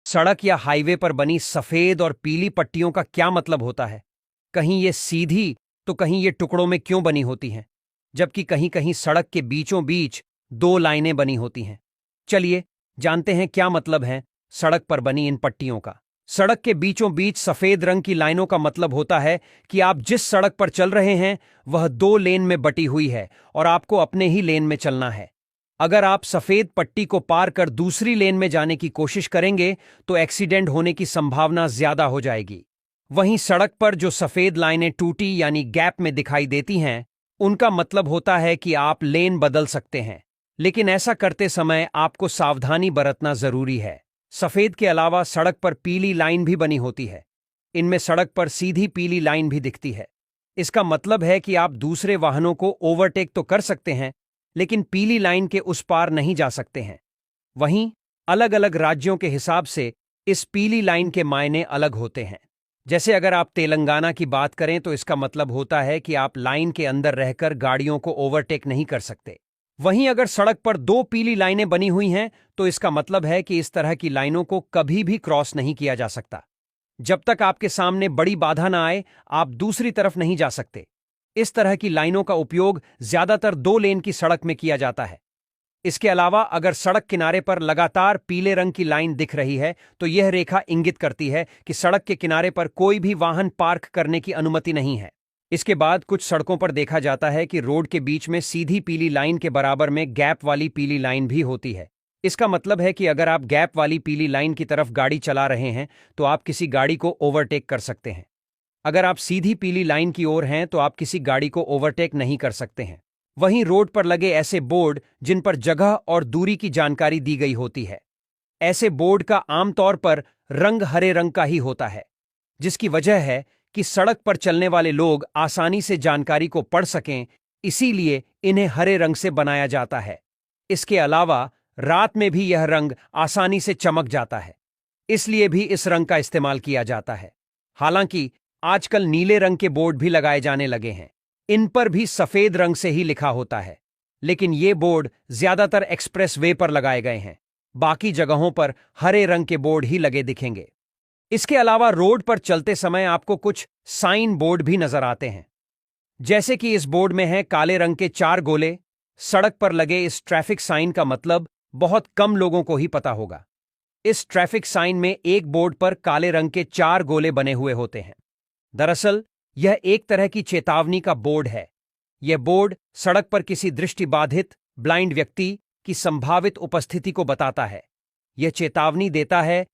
सड़क या हाईवे पर बनी सफेद और पीली पट्टियों का क्या मतलब होता है? कहीं ये सीधी तो कहीं ये टुकड़ों में क्यों बनी होती हैं, जबकि कहीं कहीं सड़क के बीचों बीच दो लाइनें बनी होती हैं? चलिए जानते हैं क्या मतलब है सड़क पर बनी इन पट्टियों का। सड़क के बीचों बीच सफेद रंग की लाइनों का मतलब होता है कि आप जिस सड़क पर चल रहे हैं वह दो लेन में बटी हुई है और आपको अपने ही लेन में चलना है। अगर आप सफेद पट्टी को पार कर दूसरी लेन में जाने की कोशिश करेंगे तो एक्सीडेंट होने की संभावना ज्यादा हो जाएगी। वहीं सड़क पर जो सफेद लाइनें टूटी यानी गैप में दिखाई देती हैं, उनका मतलब होता है कि आप लेन बदल सकते हैं, लेकिन ऐसा करते समय आपको सावधानी बरतना जरूरी है। सफेद के अलावा सड़क पर पीली लाइन भी बनी होती है। इनमें सड़क पर सीधी पीली लाइन भी दिखती है। इसका मतलब है कि आप दूसरे वाहनों को ओवरटेक तो कर सकते हैं, लेकिन पीली लाइन के उस पार नहीं जा सकते हैं। वहीं अलग अलग राज्यों के हिसाब से इस पीली लाइन के मायने अलग होते हैं। जैसे अगर आप तेलंगाना की बात करें तो इसका मतलब होता है कि आप लाइन के अंदर रहकर गाड़ियों को ओवरटेक नहीं कर सकते। वहीं अगर सड़क पर दो पीली लाइनें बनी हुई हैं तो इसका मतलब है कि इस तरह की लाइनों को कभी भी क्रॉस नहीं किया जा सकता। जब तक आपके सामने बड़ी बाधा ना आए, आप दूसरी तरफ नहीं जा सकते। इस तरह की लाइनों का उपयोग ज्यादातर दो लेन की सड़क में किया जाता है। इसके अलावा अगर सड़क किनारे पर लगातार पीले रंग की लाइन दिख रही है तो यह रेखा इंगित करती है कि सड़क के किनारे पर कोई भी वाहन पार्क करने की अनुमति नहीं है। इसके बाद कुछ सड़कों पर देखा जाता है कि रोड के बीच में सीधी पीली लाइन के बराबर में गैप वाली पीली लाइन भी होती है। इसका मतलब है कि अगर आप गैप वाली पीली लाइन की तरफ गाड़ी चला रहे हैं तो आप किसी गाड़ी को ओवरटेक कर सकते हैं। अगर आप सीधी पीली लाइन की ओर हैं तो आप किसी गाड़ी को ओवरटेक नहीं कर सकते हैं। वहीं रोड पर लगे ऐसे बोर्ड जिन पर जगह और दूरी की जानकारी दी गई होती है, ऐसे बोर्ड का आमतौर पर रंग हरे रंग का ही होता है, जिसकी वजह है कि सड़क पर चलने वाले लोग आसानी से जानकारी को पढ़ सकें, इसीलिए इन्हें हरे रंग से बनाया जाता है। इसके अलावा रात में भी यह रंग आसानी से चमक जाता है, इसलिए भी इस रंग का इस्तेमाल किया जाता है। हालांकि आजकल नीले रंग के बोर्ड भी लगाए जाने लगे हैं। इन पर भी सफेद रंग से ही लिखा होता है, लेकिन ये बोर्ड ज्यादातर एक्सप्रेस वे पर लगाए गए हैं। बाकी जगहों पर हरे रंग के बोर्ड ही लगे दिखेंगे। इसके अलावा रोड पर चलते समय आपको कुछ साइन बोर्ड भी नजर आते हैं, जैसे कि इस बोर्ड में है काले रंग के चार गोले। सड़क पर लगे इस ट्रैफिक साइन का मतलब बहुत कम लोगों को ही पता होगा। इस ट्रैफिक साइन में एक बोर्ड पर काले रंग के चार गोले बने हुए होते हैं। दरअसल यह एक तरह की चेतावनी का बोर्ड है। यह बोर्ड सड़क पर किसी दृष्टिबाधित ब्लाइंड व्यक्ति की संभावित उपस्थिति को बताता है। यह चेतावनी देता है